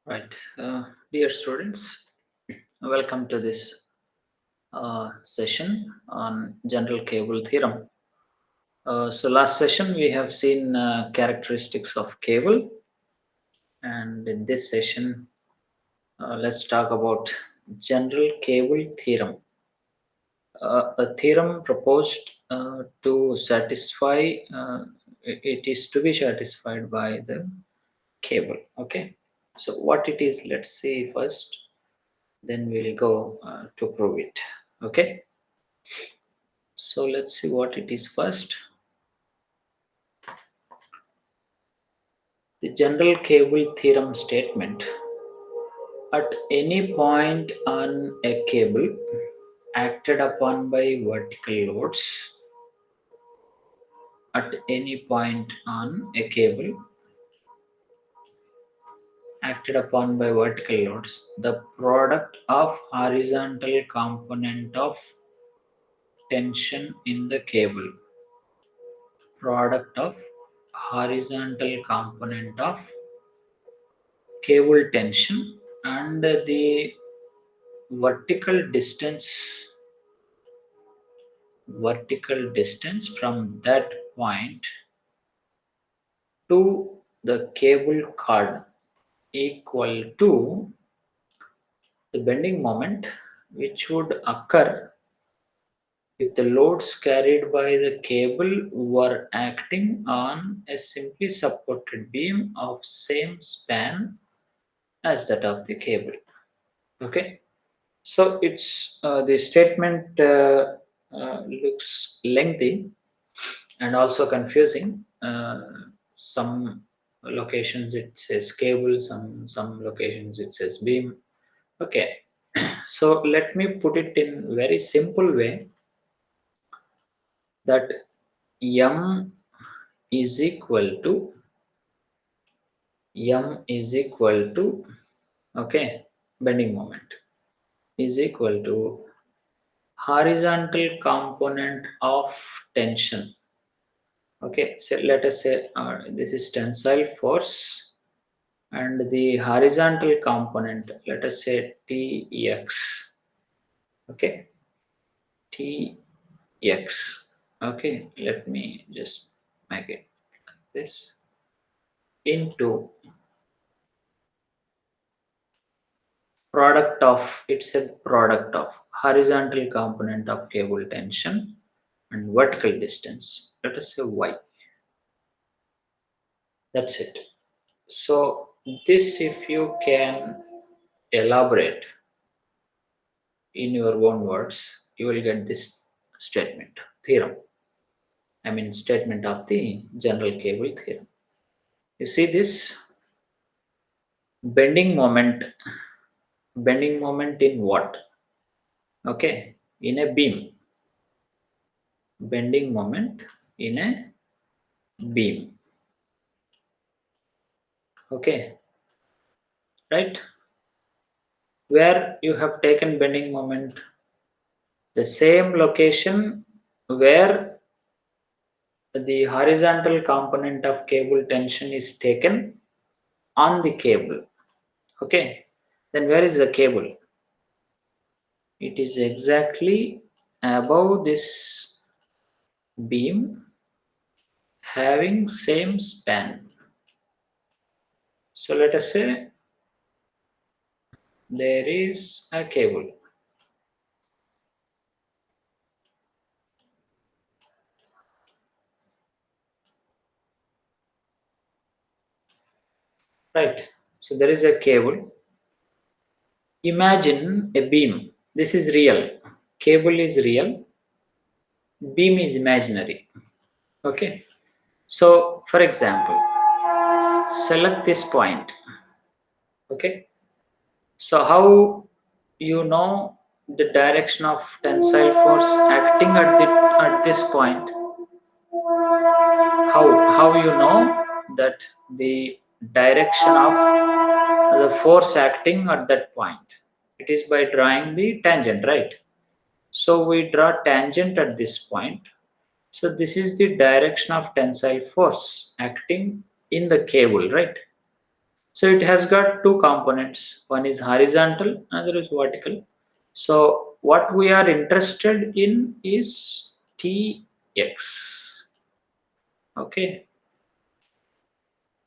Right. Dear students, welcome to this session on general cable theorem. So last session we have seen characteristics of cable, and in this session let's talk about general cable theorem. A theorem proposed to satisfy, it is to be satisfied by the cable. Okay. So what it is, let's see first. Then we'll go to prove it. Okay, so let's see what it is first. The general cable theorem statement: at any point on a cable acted upon by vertical loads, at any point on a cable acted upon by vertical loads, the product of horizontal component of tension in the cable, product of horizontal component of cable tension, and the vertical distance from that point to the cable cord equal to the bending moment which would occur if the loads carried by the cable were acting on a simply supported beam of same span as that of the cable. Okay, so it's the statement looks lengthy and also confusing. Some locations it says cable, some locations it says beam. Okay, so let me put it in very simple way that m is equal to okay, bending moment is equal to horizontal component of tension. Okay, so let us say this is tensile force, and the horizontal component, let us say Tx. Okay, Tx. Okay, let me just make it like this, into product of, it's a product of horizontal component of cable tension and vertical distance, let us say y. That's it. So this, if you can elaborate in your own words, you will get this statement, theorem. I mean, statement of the general cable theorem. You see this bending moment in what? Okay, in a beam. Bending moment in a beam. Okay, right? Where you have taken bending moment, the same location where the horizontal component of cable tension is taken on the cable. Okay, then where is the cable? It is exactly above this beam having same span. So let us say there is a cable. Right, so there is a cable. Imagine a beam. This is real. Cable is real. Beam is imaginary. Okay. So for example, select this point. Okay. So how you know the direction of tensile force acting at this point? How you know that the direction of the force acting at that point? It is by drawing the tangent, right? So we draw tangent at this point. So this is the direction of tensile force acting in the cable, right? So it has got two components. One is horizontal, another is vertical. So what we are interested in is Tx. Okay,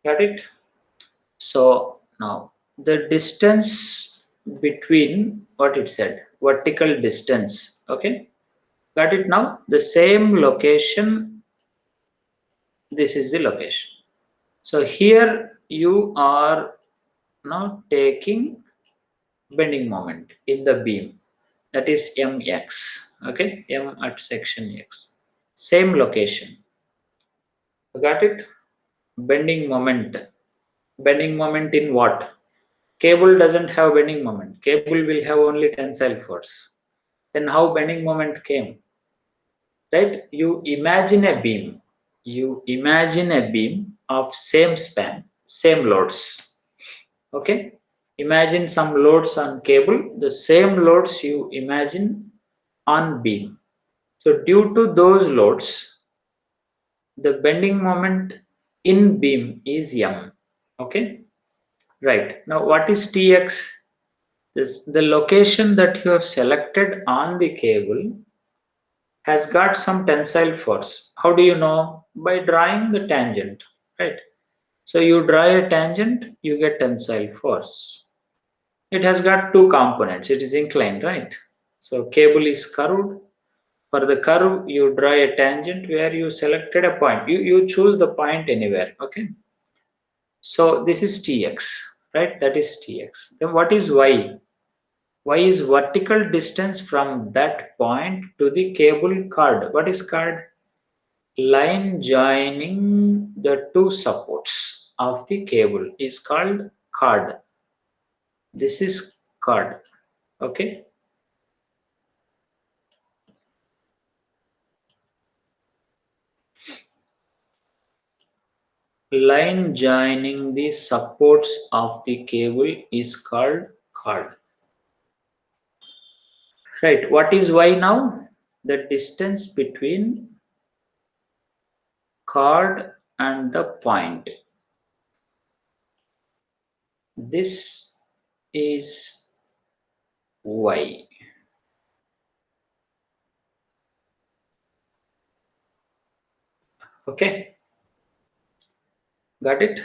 got it? So now the distance between what it said, vertical distance. Okay, got it now? The same location, this is the location. So here you are now taking bending moment in the beam, that is mx. Okay, m at section x, same location. Got it? Bending moment in what? Cable doesn't have bending moment, cable will have only tensile force. Then how bending moment came? Right, you imagine a beam of same span, same loads. Okay, imagine some loads on cable, the same loads you imagine on beam. So due to those loads, the bending moment in beam is m. Okay, right. Now what is Tx? This, the location that you have selected on the cable has got some tensile force. How do you know? By drawing the tangent, right? So you draw a tangent, you get tensile force. It has got two components. It is inclined, right? So cable is curved. For the curve, you draw a tangent where you selected a point. You choose the point anywhere. Okay. So this is Tx, right? That is Tx. Then what is Y? Y is vertical distance from that point to the cable card. What is card? Line joining the two supports of the cable is called card. This is card. Okay. Line joining the supports of the cable is called card. Right. What is Y now? The distance between card and the point. This is Y. Okay. Got it?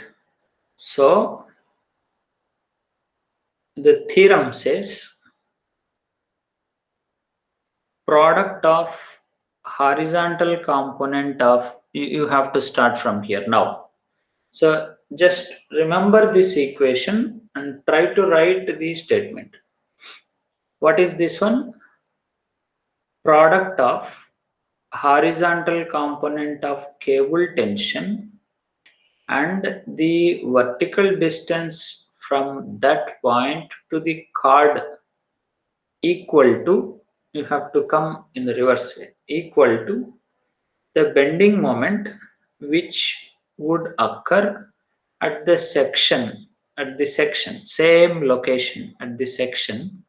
So the theorem says product of horizontal component of, you have to start from here now. So just remember this equation and try to write the statement. What is this one? Product of horizontal component of cable tension and the vertical distance from that point to the cord equal to, you have to come in the reverse way, equal to the bending moment which would occur at the section, same location at the section,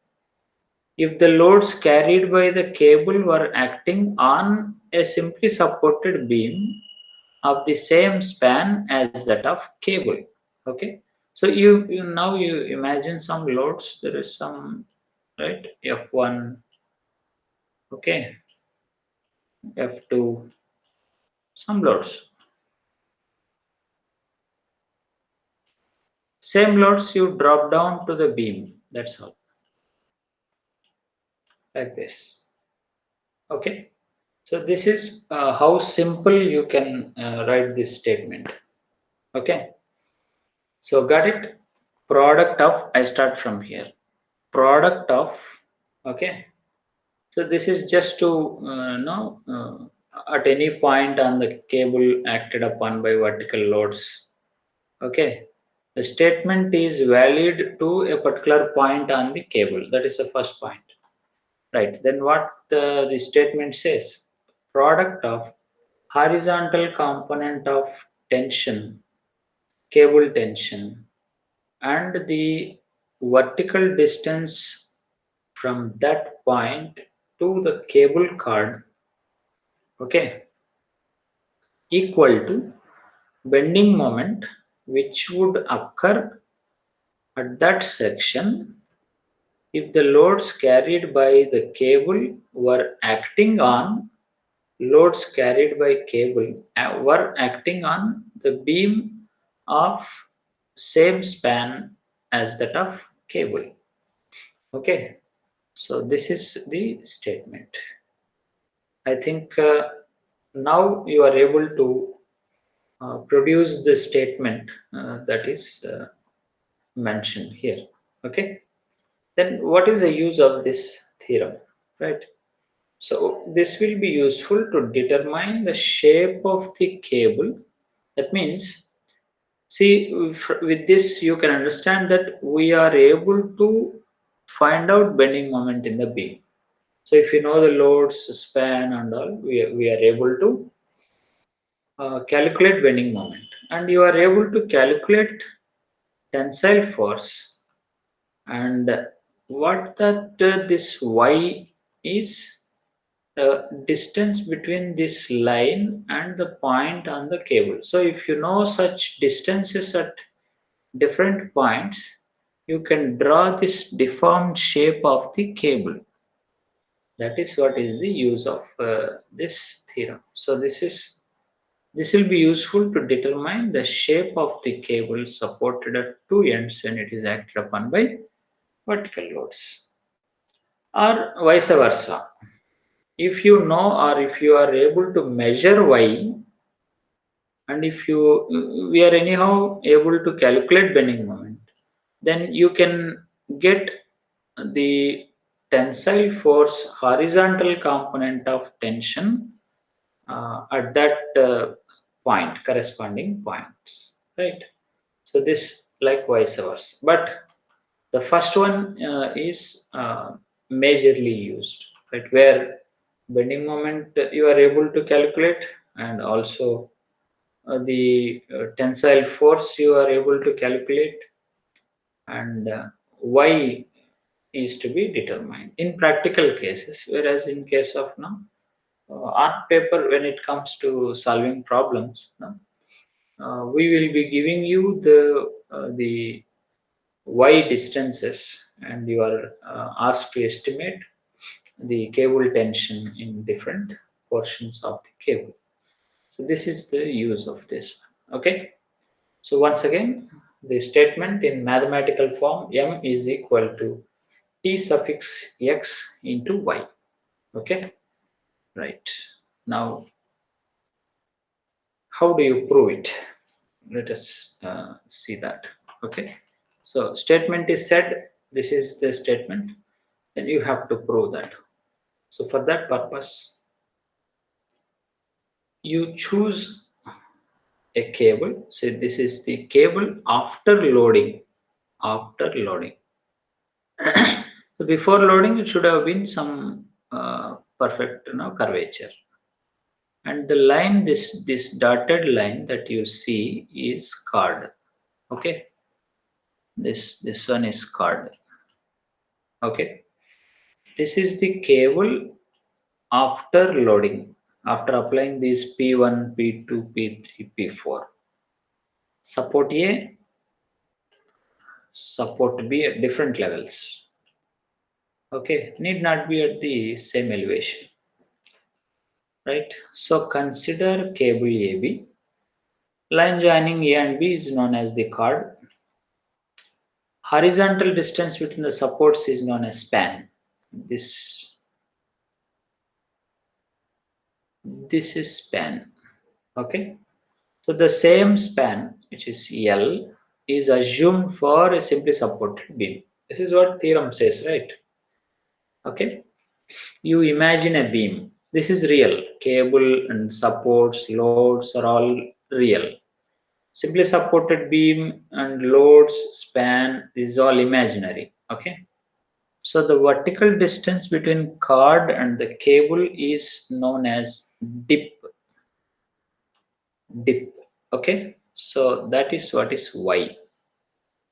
if the loads carried by the cable were acting on a simply supported beam of the same span as that of cable. Okay, so you now you imagine some loads, there is some, right, F1, okay, F2, some loads. Same loads you drop down to the beam. That's all. Like this. Okay. So this is how simple you can write this statement. Okay. So got it? Product of, I start from here. Product of, okay. So this is just to know at any point on the cable acted upon by vertical loads. Okay. The statement is valid to a particular point on the cable. That is the first point. Right. Then what the statement says? Product of horizontal component of tension, cable tension, and the vertical distance from that point to the cable card, okay, equal to bending moment which would occur at that section, if the loads carried by the cable were acting on loads carried by cable were acting on the beam of same span as that of cable. Okay, so this is the statement. I think now you are able to produce the statement that is mentioned here. Okay, then what is the use of this theorem, right? So this will be useful to determine the shape of the cable. That means, see, with this you can understand that we are able to find out bending moment in the beam. So if you know the loads, span and all, we are able to calculate bending moment, and you are able to calculate tensile force, and what that this y is distance between this line and the point on the cable. So if you know such distances at different points, you can draw this deformed shape of the cable. That is what is the use of this theorem. So this will be useful to determine the shape of the cable supported at two ends when it is acted upon by vertical loads, or vice versa. If you know, or if you are able to measure y, and if you we are anyhow able to calculate bending moment, then you can get the tensile force horizontal component of tension at that point, corresponding points, right? So this like vice versa, but the first one is majorly used, right, where bending moment you are able to calculate, and also the tensile force you are able to calculate, and y is to be determined in practical cases. Whereas in case of now art paper, when it comes to solving problems, no, we will be giving you the y distances, and you are asked to estimate the cable tension in different portions of the cable. So this is the use of this one. Okay. So once again, the statement in mathematical form, m is equal to t suffix x into y. Okay, right. Now, how do you prove it? Let us see that. Okay, so statement is said. This is the statement, and you have to prove that. So for that purpose, you choose a cable. So this is the cable after loading. After loading. So before loading, it should have been some perfect, curvature. And the line, this dotted line that you see is card. Okay, this one is card. Okay, this is the cable after loading, after applying these P1, P2, P3, P4. Support A, support B at different levels. Okay, need not be at the same elevation. Right, so consider cable AB. Line joining A and B is known as the chord. Horizontal distance between the supports is known as span. This is span. Okay, so the same span, which is L, is assumed for a simply supported beam. This is what theorem says, right? Okay, you imagine a beam. This is real. Cable and supports, loads are all real. Simply supported beam and loads, span is all imaginary. Okay, so the vertical distance between cord and the cable is known as dip. Dip. Okay, so that is what is y.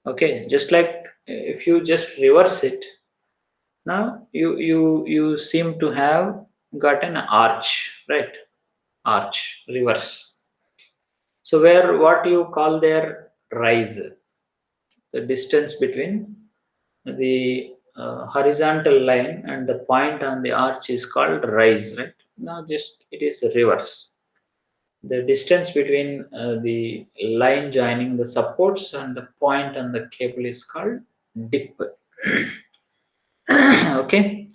Okay, just like if you just reverse it, now you seem to have got an arch, right? Arch, reverse. So where what you call their rise. The distance between the horizontal line and the point on the arch is called rise, right? Now just it is reverse. The distance between the line joining the supports and the point on the cable is called dip. Okay,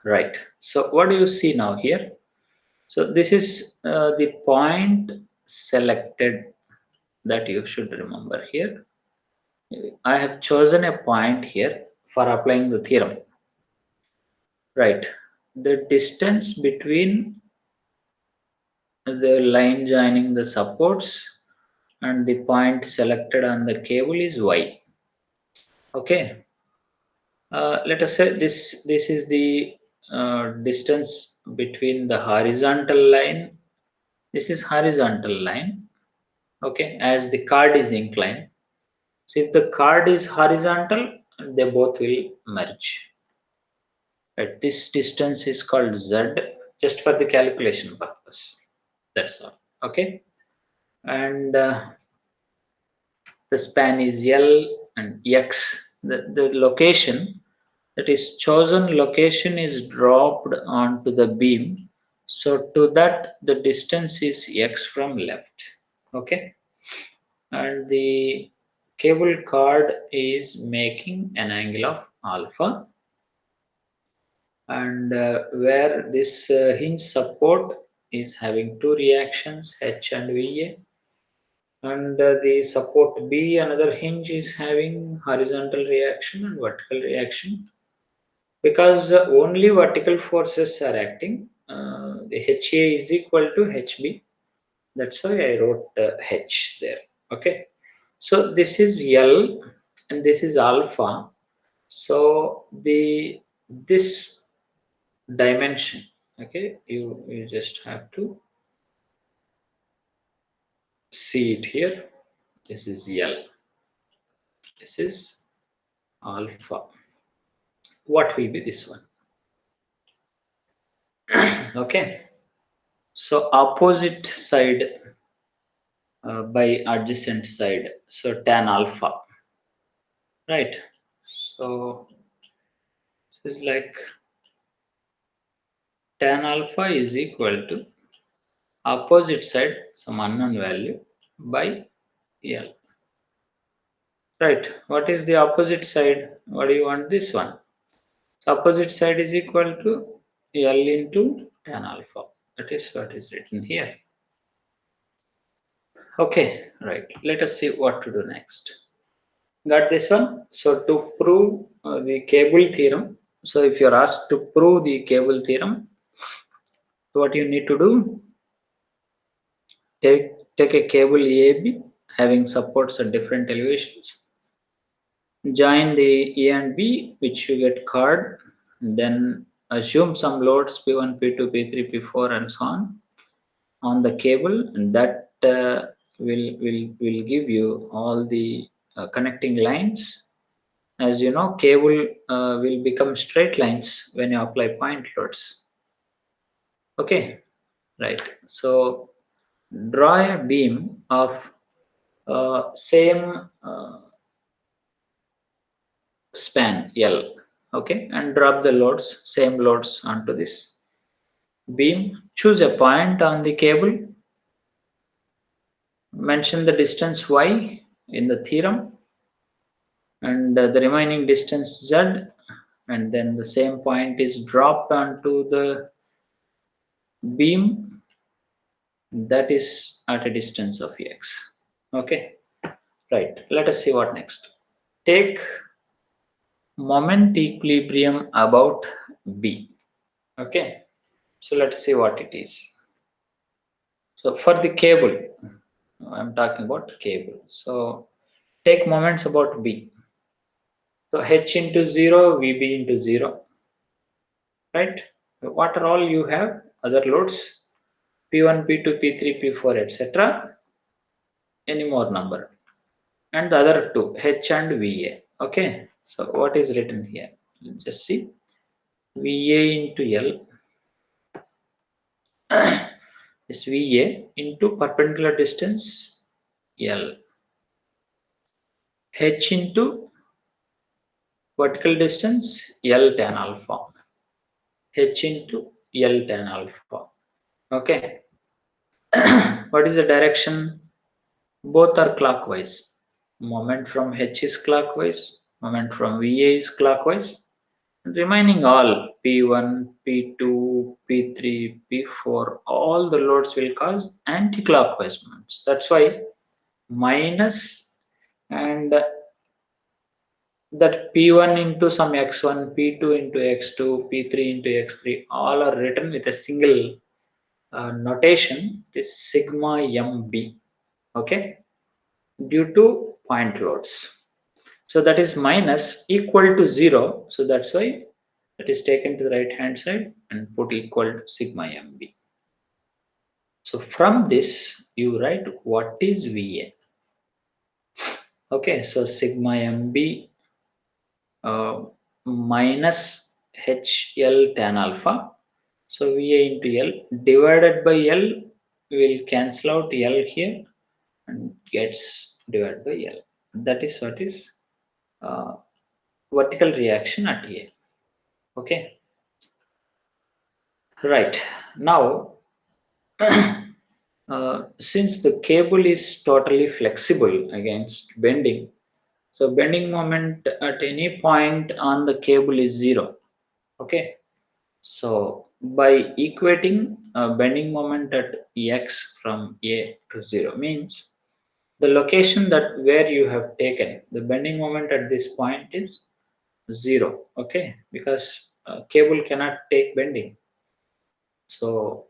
right. So what do you see now here? So this is the point selected that you should remember here. I have chosen a point here for applying the theorem. Right. The distance between the line joining the supports and the point selected on the cable is y. Okay. Let us say this is the distance between the horizontal line. This is horizontal line. Okay, as the card is inclined. So if the card is horizontal, they both will merge. Right. This distance is called z, just for the calculation purpose. That's all. Okay, and the span is L and X. The location, that is chosen location, is dropped onto the beam. So to that the distance is X from left. Okay, and the cable card is making an angle of alpha, and where this hinge support is having two reactions H and VA, and the support B, another hinge, is having horizontal reaction and vertical reaction. Because only vertical forces are acting, the HA is equal to HB. That's why I wrote H there. Okay, so this is L and this is alpha. So the this dimension, okay, you just have to see it here. This is L, this is alpha. What will be this one? Okay, so opposite side by adjacent side, so tan alpha, right? So this is like tan alpha is equal to opposite side, some unknown value, by L, right? What is the opposite side? What do you want? This one. So opposite side is equal to L into tan alpha. That is what is written here. Okay, right. Let us see what to do next. Got this one? So to prove the cable theorem, so if you're asked to prove the cable theorem, what you need to do, take a cable AB having supports at different elevations, join the A and B, which you get card, then assume some loads P1, P2, P3, P4 and so on the cable, and that will give you all the connecting lines. As you know, cable will become straight lines when you apply point loads. Okay, right. So draw a beam of same span L. Okay, and drop the loads, same loads onto this beam. Choose a point on the cable. Mention the distance y in the theorem, and the remaining distance z, and then the same point is dropped onto the beam that is at a distance of x. Okay, right. Let us see what next. Take moment equilibrium about B. Okay, so let's see what it is. So for the cable, I'm talking about cable. So take moments about B. So H into 0, VB into 0, right? What are all you have? Other loads, P1, P2, P3, P4, etc. Any more number. And the other two, H and VA. Okay, so what is written here? Just see. VA into L is VA into perpendicular distance L. h into vertical distance L tan alpha. H into L tan alpha. Okay. What is the direction? Both are clockwise. Moment from H is clockwise, moment from VA is clockwise. Remaining all P1, P2, P3, P4, all the loads will cause anti-clockwise moments. That's why minus and that P1 into some x1, P2 into x2, P3 into x3, all are written with a single notation. It is sigma mb. Okay, due to point loads. So that is minus equal to 0. So that's why that is taken to the right hand side and put equal to sigma mb. So from this you write what is VA. Okay, so sigma mb minus HL tan alpha. So VA into L divided by L will cancel out L here and gets divided by L. That is what is uh, vertical reaction at A. Okay, right. Now, since the cable is totally flexible against bending, so bending moment at any point on the cable is zero. Okay, so by equating bending moment at x from A to 0 means the location that where you have taken the bending moment at this point is 0. Okay, because cable cannot take bending. So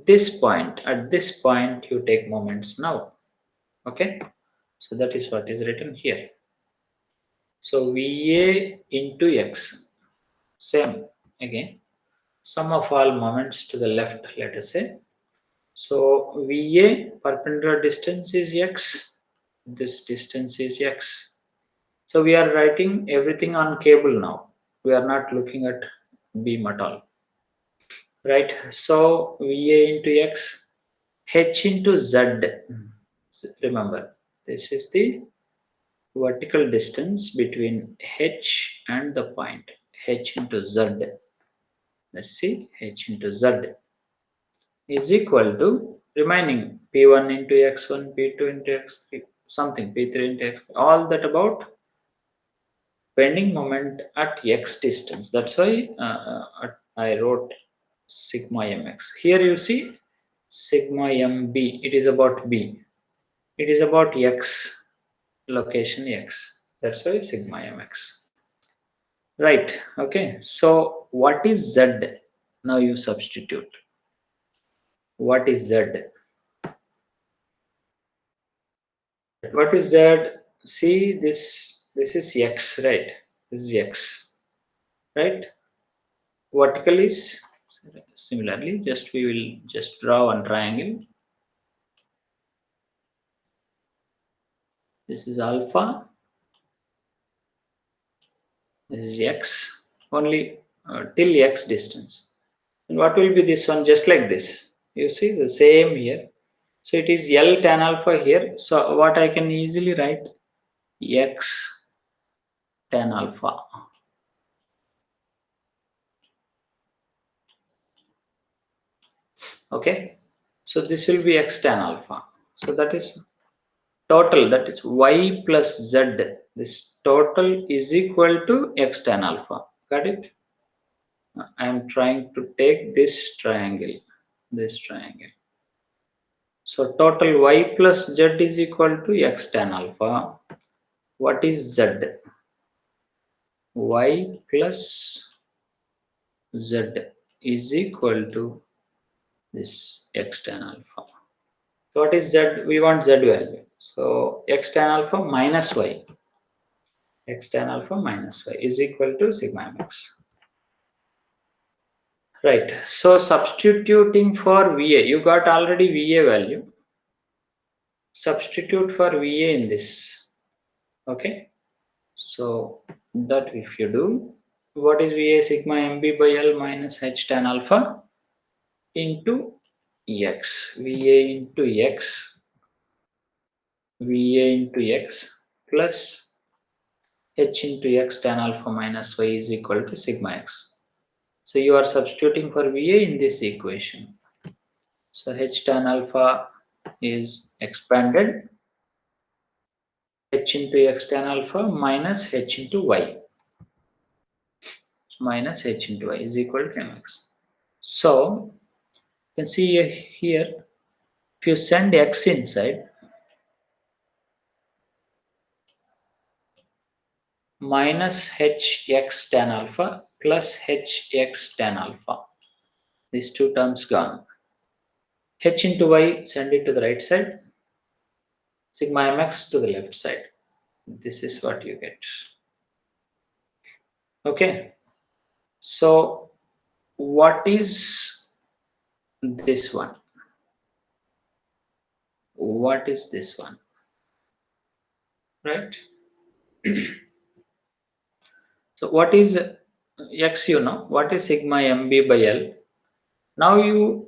this point, at this point you take moments now. Okay, so that is what is written here. So VA into x, same again, sum of all moments to the left, let us say. So VA perpendicular distance is x, this distance is x. So we are writing everything on cable now. We are not looking at beam at all. Right? So VA into x, h into z. Remember, this is the vertical distance between h and the point. H into z. Let's see, h into z is equal to remaining p1 into x1, p2 into x3, something p3 into x, all that about bending moment at x distance. That's why I wrote sigma mx. Here you see sigma mb. It is about b. It is about x, location x. That's why sigma mx. Right. Okay. So what is z? Now you substitute. What is z? What is z? See this. This is x, right? This is x, right? Vertical is similarly. Just we will just draw one triangle. This is alpha. This is x. Only till x distance. And what will be this one? Just like this. You see the same here. So it is L tan alpha here. So what I can easily write x tan alpha. Okay. So this will be x tan alpha. So that is total. That is y plus z. This total is equal to x tan alpha. Got it? I am trying to take this triangle. This triangle. So total y plus z is equal to x tan alpha. What is z? Y plus z is equal to this x tan alpha. So what is z? We want z value. So x tan alpha minus y. X tan alpha minus y is equal to sigma mx. Right. So substituting for VA, you got already VA value. Substitute for VA in this. Okay. So that if you do, what is VA? Sigma mb by L minus h tan alpha into x. VA into x. VA into x. plus h into x tan alpha minus y is equal to sigma x. So you are substituting for VA in this equation. So h tan alpha is expanded, h into x tan alpha minus h into y. Minus h into y is equal to mx. So you can see here, if you send x inside, minus hx tan alpha plus hx tan alpha. These two terms gone. H into y, send it to the right side. Sigma mx to the left side. This is what you get. Okay. So what is this one? What is this one? Right? So what is x, you know? What is sigma mb by L? Now you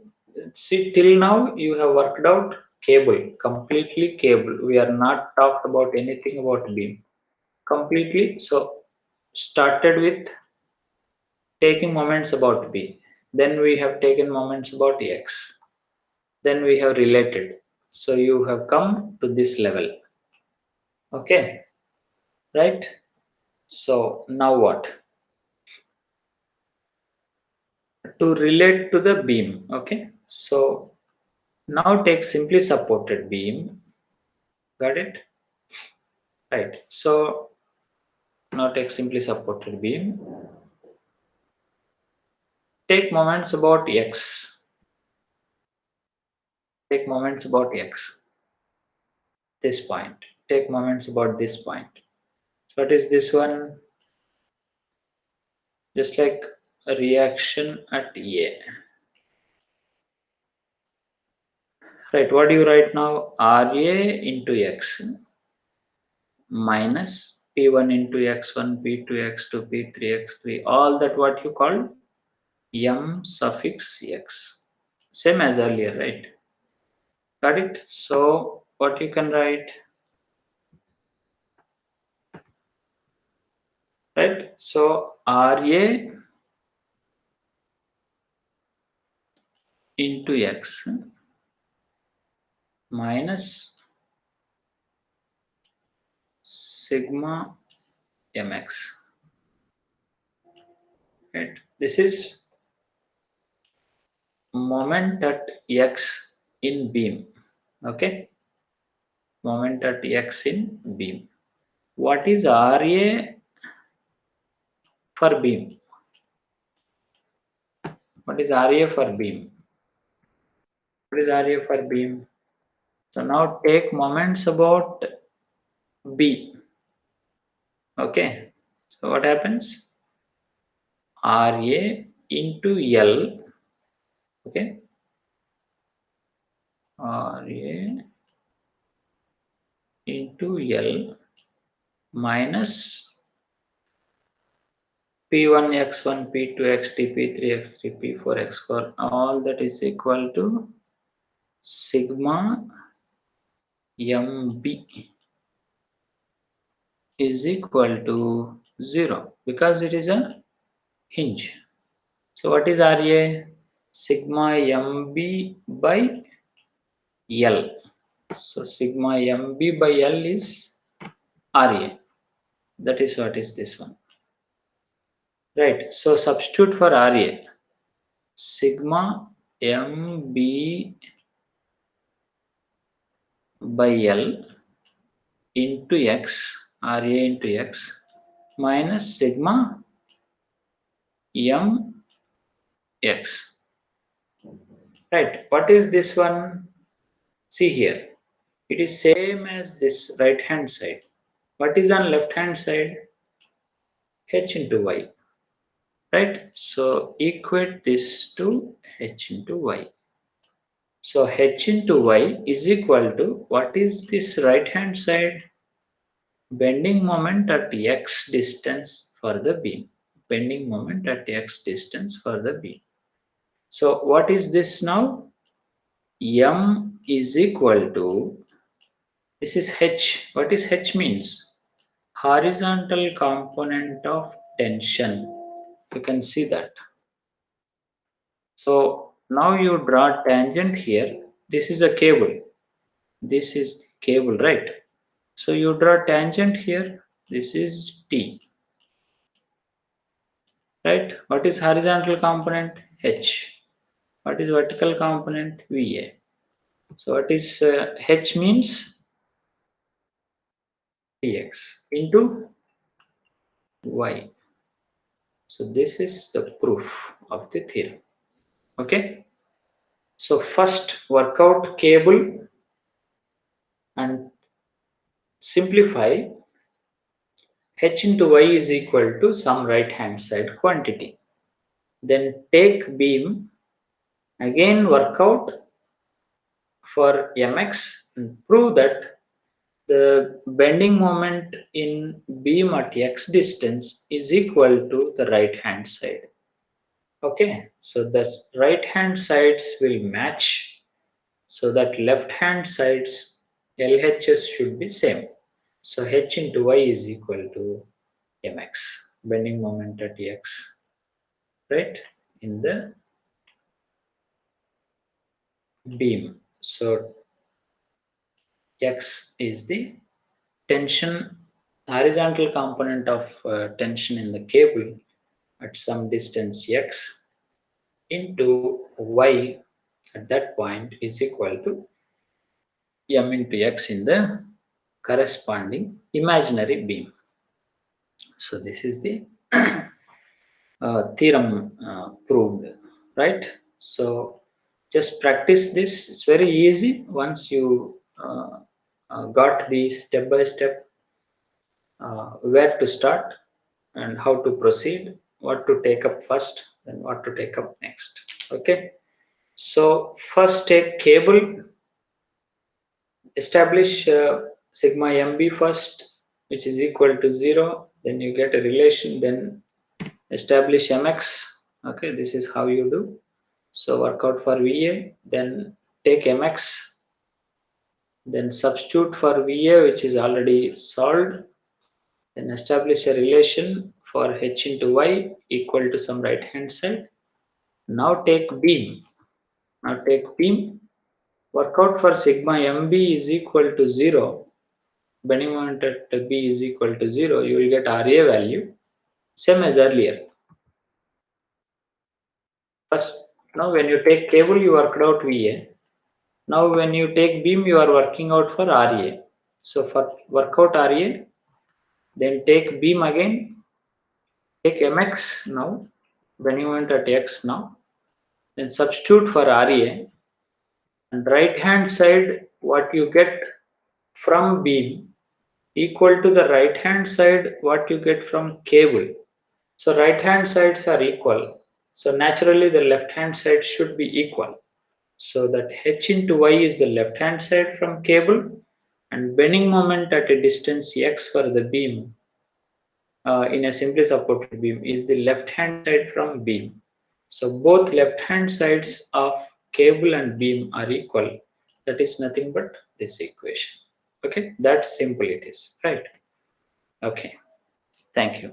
see, till now you have worked out cable, completely cable. We are not talked about anything about beam. Completely. So started with taking moments about B. Then we have taken moments about X. Then we have related. So you have come to this level. Okay. Right? So now what? To relate to the beam. Okay. So now take simply supported beam. Got it? Right. So now take simply supported beam. Take moments about X. Take moments about X. This point. Take moments about this point. So what is this one? Just like a reaction at A. Right, what do you write now? RA into X minus P1 into X1, P2, X2, P3, X3, all that what you call M suffix X. Same as earlier, right? Got it? So what you can write? Right? So RA into X minus sigma mx. Right? This is moment at X in beam. Okay? Moment at X in beam. What is RA for beam? What is RA for beam? What is RA for beam? So now take moments about B. Okay. So what happens? RA into L. Okay. RA into L minus P1, X1, P2, X2, P3, X3, P4, X4. All that is equal to sigma MB is equal to 0 because it is a hinge. So what is RA? Sigma MB by L. So sigma MB by L is RA. That is what is this one. Right. So substitute for RA. Sigma MB by L into X, RA into X minus sigma MX. Right. What is this one? See here. It is same as this right hand side. What is on left hand side? H into Y. Right? So equate this to H into Y. So H into Y is equal to, what is this right hand side? Bending moment at X distance for the beam. Bending moment at X distance for the beam. So what is this now? M is equal to, this is H. What is H means? horizontal component of tension. You can see that. So now you draw tangent here. This is a cable. This is cable, right? So you draw tangent here. This is T, right? What is horizontal component? H. What is vertical component? VA. So what is H means? Dx into Y. So this is the proof of the theorem. Okay. So first work out cable and simplify. H into Y is equal to some right hand side quantity. Then take beam, again work out for mx and prove that the bending moment in beam at x distance is equal to the right hand side. Okay, so the right hand sides will match, so that left hand sides LHS should be same. So H into Y is equal to mx, bending moment at x, right, in the beam. So x is the tension, horizontal component of tension in the cable at some distance x into y at that point is equal to m into x in the corresponding imaginary beam. So this is the theorem proved, right? So just practice this. It's very easy once you got the step by step where to start and how to proceed, what to take up first, and what to take up next. Okay. So first take cable, establish sigma mb first, which is equal to 0. Then you get a relation. Then establish mx. Okay, this is how you do. So work out for VA. Then take mx. Then substitute for VA, which is already solved. Then establish a relation for h into y equal to some right hand side. Now take beam. Now take beam. Work out for sigma mb is equal to 0. Bending moment at B is equal to 0. You will get RA value same as earlier. First, now when you take cable, you worked out VA. Now when you take beam, you are working out for RA. So for work out RA, then take beam again, take MX now, bending moment at X now, then substitute for RA, and right hand side what you get from beam equal to the right hand side what you get from cable. So right hand sides are equal. So naturally the left hand side should be equal. So that h into y is the left hand side from cable, and bending moment at a distance x for the beam in a simply supported beam is the left hand side from beam. So both left hand sides of cable and beam are equal. That is nothing but this equation. Okay, that's simple it is, right? Okay, thank you.